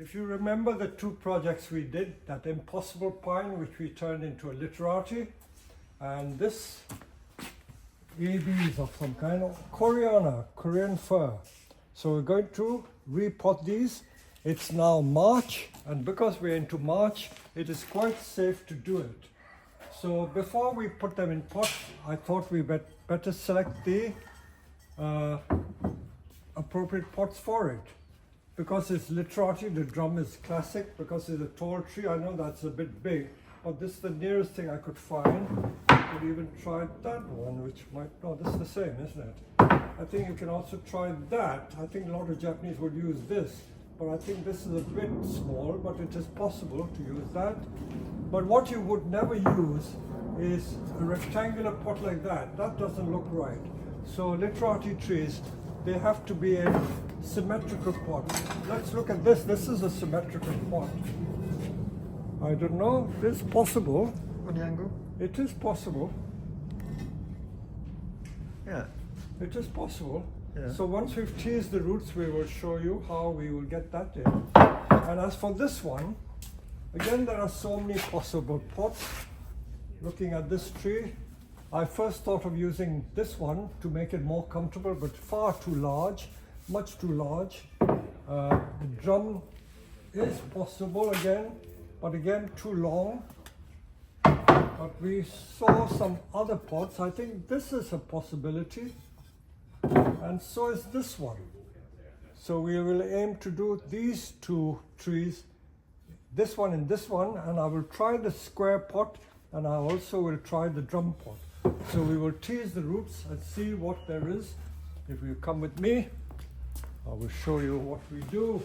If you remember the two projects we did, that impossible pine which we turned into a literati, and this ABs of some kind of Korean fir. So we're going to repot these. It's now March, and because we're into March, it is quite safe to do it. So before we put them in pots, I thought we better select the appropriate pots for it. Because it's literati, the drum is classic. Because it's a tall tree, I know that's a bit big, but this is the nearest thing I could find. I could even try that one, which might, no, this is the same, isn't it? I think you can also try that. I think a lot of Japanese would use this, but I think this is a bit small, but it is possible to use that. But what you would never use is a rectangular pot like that. That doesn't look right. So literati trees, they have to be a symmetrical pot. Let's look at this. This is a symmetrical pot. I don't know, it's possible. It is possible. Yeah. It is possible. Yeah. So once we've teased the roots, we will show you how we will get that in. And as for this one, again, there are so many possible pots. Looking at this tree, I first thought of using this one to make it more comfortable, but far too large, much too large. The drum is possible again, but again too long. But we saw some other pots. I think this is a possibility, and so is this one. So we will aim to do these two trees, this one and this one, and I will try the square pot, and I also will try the drum pot. So we will tease the roots and see what there is. If you come with me, I will show you what we do.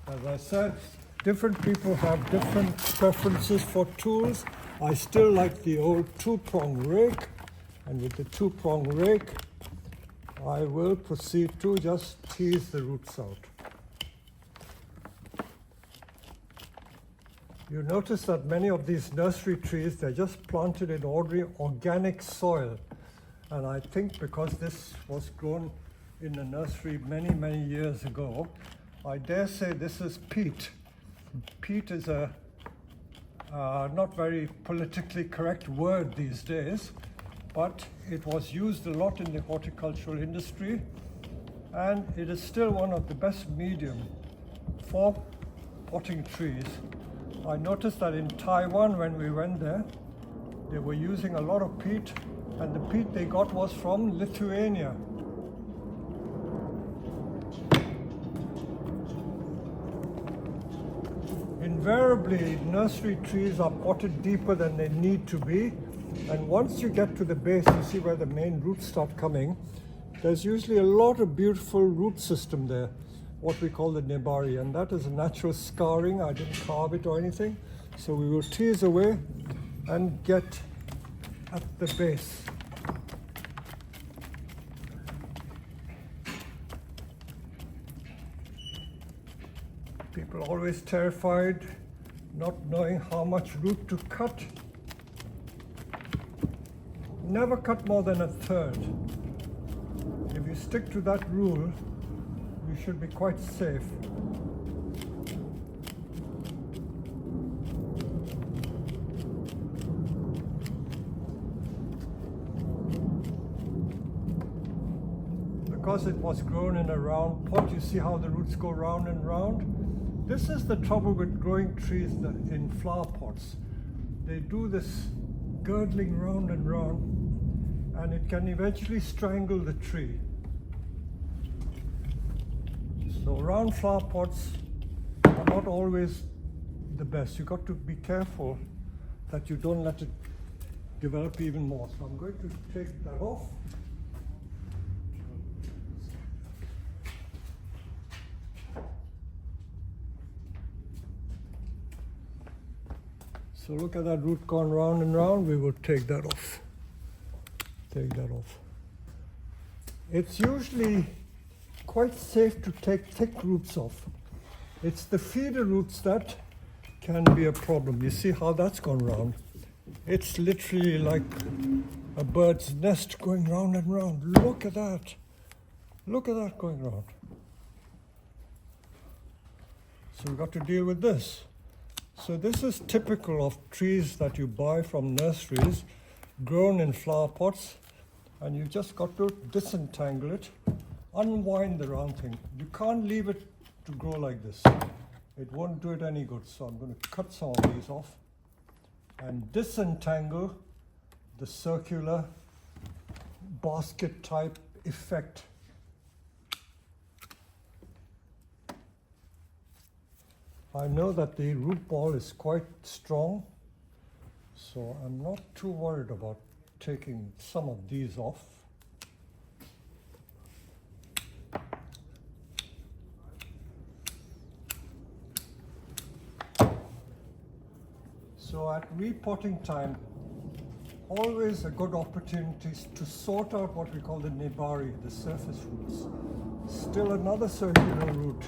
As I said, different people have different preferences for tools. I still like the old two-prong rake, and with the two-prong rake, I will proceed to just tease the roots out. You notice that many of these nursery trees, they're just planted in ordinary organic soil. And I think because this was grown in a nursery many, many years ago, I dare say this is peat. Peat is a not very politically correct word these days, but it was used a lot in the horticultural industry, and it is still one of the best medium for potting trees. I noticed that in Taiwan, when we went there, they were using a lot of peat, and the peat they got was from Lithuania. Invariably, nursery trees are potted deeper than they need to be, and once you get to the base, you see where the main roots start coming, there's usually a lot of beautiful root system there, what we call the nebari, and that is a natural scarring. I didn't carve it or anything, so we will tease away and get at the base. People are always terrified, not knowing how much root to cut. Never cut more than a third. If you stick to that rule, you should be quite safe. Because it was grown in a round pot, you see how the roots go round and round? This is the trouble with growing trees in flower pots. They do this girdling round and round, and it can eventually strangle the tree. So round flower pots are not always the best. You've got to be careful that you don't let it develop even more. So I'm going to take that off. So look at that root gone round and round. We will take that off. Take that off. It's usually quite safe to take thick roots off. It's the feeder roots that can be a problem. You see how that's gone round? It's literally like a bird's nest going round and round. Look at that. Look at that going round. So we've got to deal with this. So this is typical of trees that you buy from nurseries, grown in flower pots, and you just got to disentangle it, unwind the round thing. You can't leave it to grow like this. It won't do it any good. So I'm going to cut some of these off and disentangle the circular basket type effect. I know that the root ball is quite strong, so I'm not too worried about taking some of these off. So at repotting time, always a good opportunity to sort out what we call the nebari, the surface roots. Still another circular root.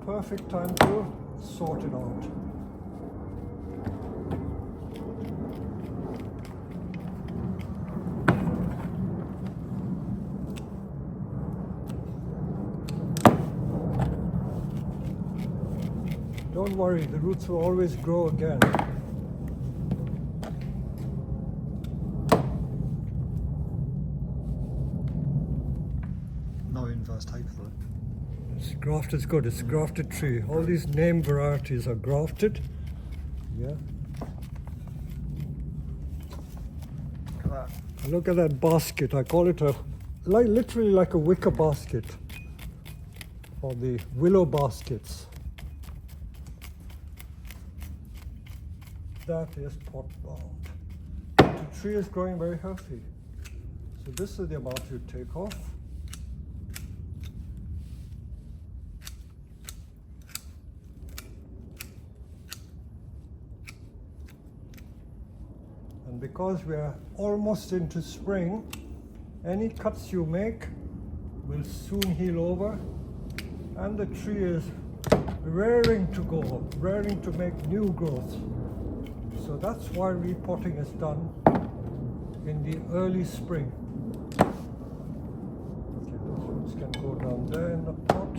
Perfect time to sort it out. Don't worry, the roots will always grow again. No inverse type though. This graft is good, it's a grafted tree. All these name varieties are grafted. Yeah. Look at that. Look at that basket. I call it literally like a wicker basket, or the willow baskets. That is pot bound. The tree is growing very healthy. So this is the amount you take off. And because we are almost into spring, any cuts you make will soon heal over, and the tree is raring to go, raring to make new growth. So that's why repotting is done in the early spring. Okay, those roots can go down there in the pot.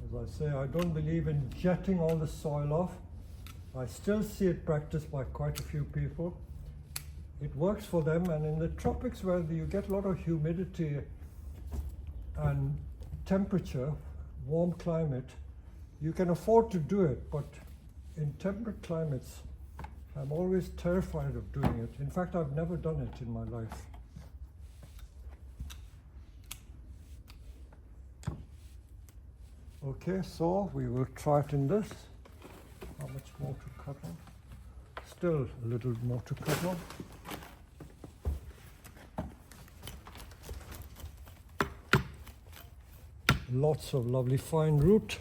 As I say, I don't believe in jetting all the soil off. I still see it practiced by quite a few people. It works for them, and in the tropics where you get a lot of humidity and temperature, warm climate, you can afford to do it, but in temperate climates, I'm always terrified of doing it. In fact, I've never done it in my life. Okay, so we will try it in this. How much more to cut on? Still a little more to cut on. Lots of lovely fine root.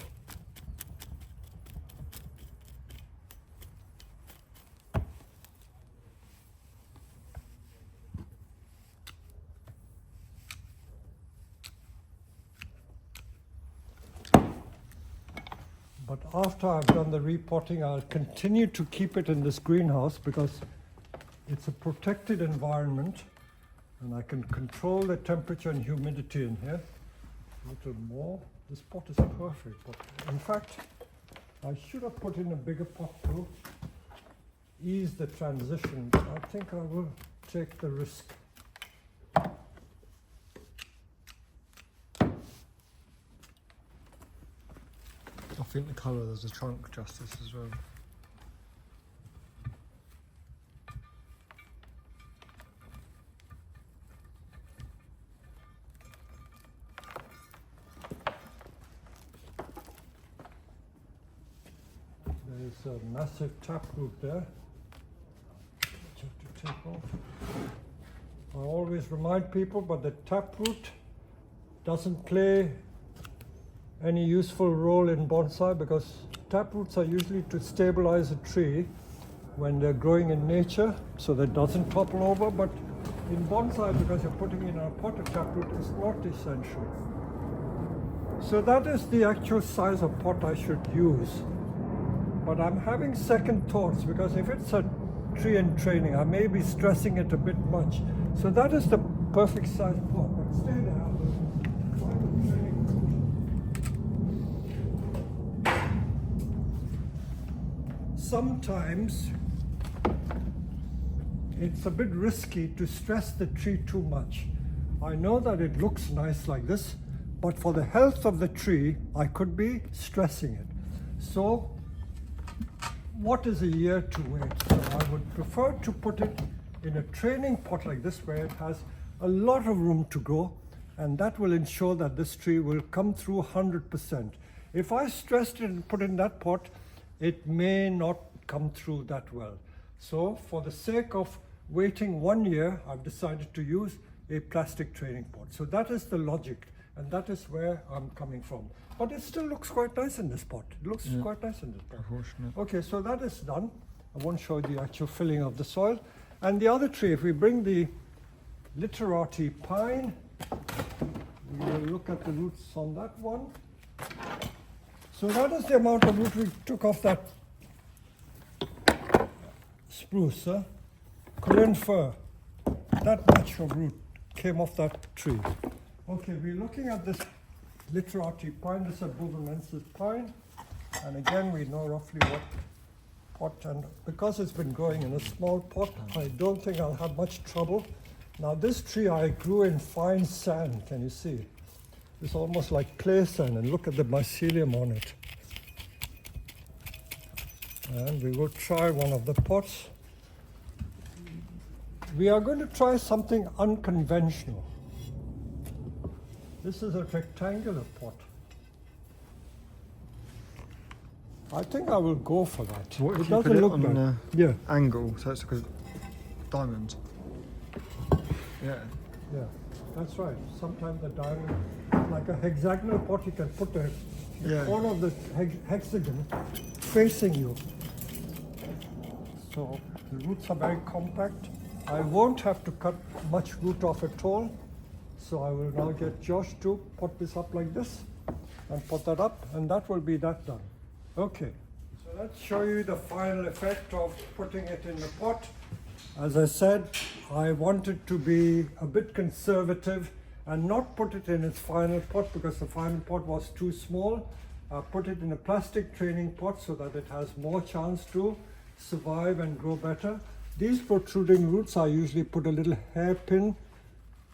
But after I've done the repotting, I'll continue to keep it in this greenhouse because it's a protected environment and I can control the temperature and humidity in here. A little more. This pot is perfect, but in fact, I should have put in a bigger pot to ease the transition, but I think I will take the risk. I think the colour does the trunk justice as well. There's a massive taproot there, which I have to take off. I always remind people, but the taproot doesn't play any useful role in bonsai because taproots are usually to stabilize a tree when they're growing in nature so that it doesn't topple over, but in bonsai, because you're putting in a pot, a taproot is not essential. So that is the actual size of pot I should use. But I'm having second thoughts because if it's a tree in training, I may be stressing it a bit much. So that is the perfect size pot. But stay there. I will try the training. Sometimes it's a bit risky to stress the tree too much. I know that it looks nice like this, but for the health of the tree, I could be stressing it. So, what is a year to wait? So I would prefer to put it in a training pot like this where it has a lot of room to grow, and that will ensure that this tree will come through 100%. If I stressed it and put it in that pot, it may not come through that well. So for the sake of waiting 1 year, I've decided to use a plastic training pot. So that is the logic, and that is where I'm coming from. But it still looks quite nice in this pot. It looks quite nice in this pot. Okay, so that is done. I won't show the actual filling of the soil. And the other tree, if we bring the literati pine, we will look at the roots on that one. So that is the amount of root we took off that spruce, Korean fir. That much of root came off that tree. Okay, we're looking at this literati pine. This is a bourbonensis pine. And again, we know roughly what pot, and because it's been growing in a small pot, I don't think I'll have much trouble. Now this tree I grew in fine sand, can you see? It's almost like clay sand, and look at the mycelium on it. And we will try one of the pots. We are going to try something unconventional. This is a rectangular pot. I think I will go for that. What if it you put doesn't it look on bad. an Yeah, angle, so it's like a diamond? Yeah. yeah, that's right. Sometimes the diamond, like a hexagonal pot, you can put the corner of the hexagon facing you. So the roots are very compact. I won't have to cut much root off at all. So I will now get Josh to put this up like this and put that up, and that will be that done. Okay, so let's show you the final effect of putting it in the pot. As I said, I wanted to be a bit conservative and not put it in its final pot because the final pot was too small. I put it in a plastic training pot so that it has more chance to survive and grow better. These protruding roots, I usually put a little hairpin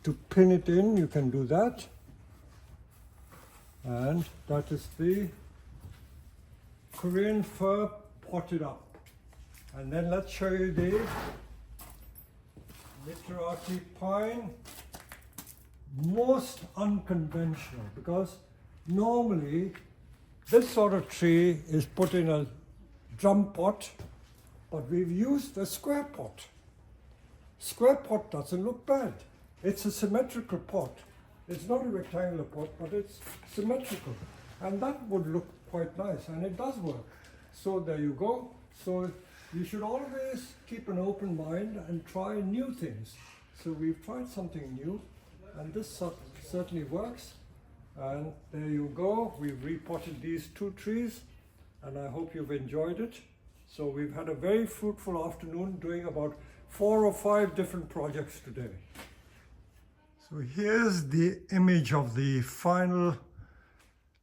to pin it in. You can do that. And that is the Korean fir potted up. And then let's show you the literati pine. Most unconventional, because normally this sort of tree is put in a drum pot, but we've used a square pot. Square pot doesn't look bad. It's a symmetrical pot. It's not a rectangular pot, but it's symmetrical. And that would look quite nice, and it does work. So there you go. So you should always keep an open mind and try new things. So we've tried something new, and this certainly works. And there you go. We've repotted these 2 trees, and I hope you've enjoyed it. So we've had a very fruitful afternoon doing about 4 or 5 different projects today. So here's the image of the final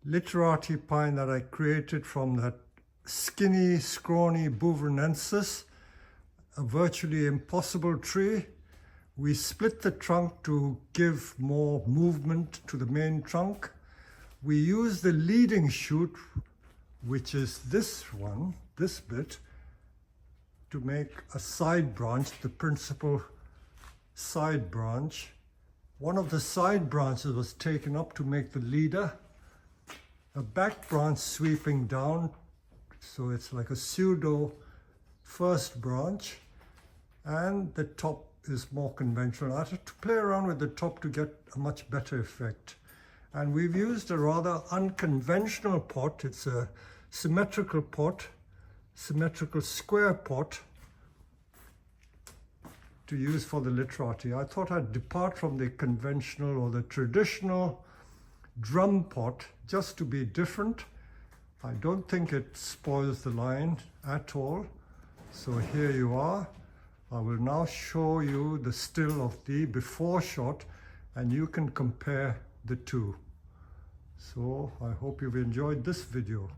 literati pine that I created from that skinny, scrawny bourbonensis, a virtually impossible tree. We split the trunk to give more movement to the main trunk. We use the leading shoot, which is this one, this bit, to make a side branch, the principal side branch. One of the side branches was taken up to make the leader. A back branch sweeping down, so it's like a pseudo first branch, and the top is more conventional. I had to play around with the top to get a much better effect. And we've used a rather unconventional pot. It's a symmetrical pot, symmetrical square pot to use for the literati. I thought I'd depart from the conventional or the traditional drum pot just to be different. I don't think it spoils the line at all. So here you are. I will now show you the still of the before shot and you can compare the two. So I hope you've enjoyed this video.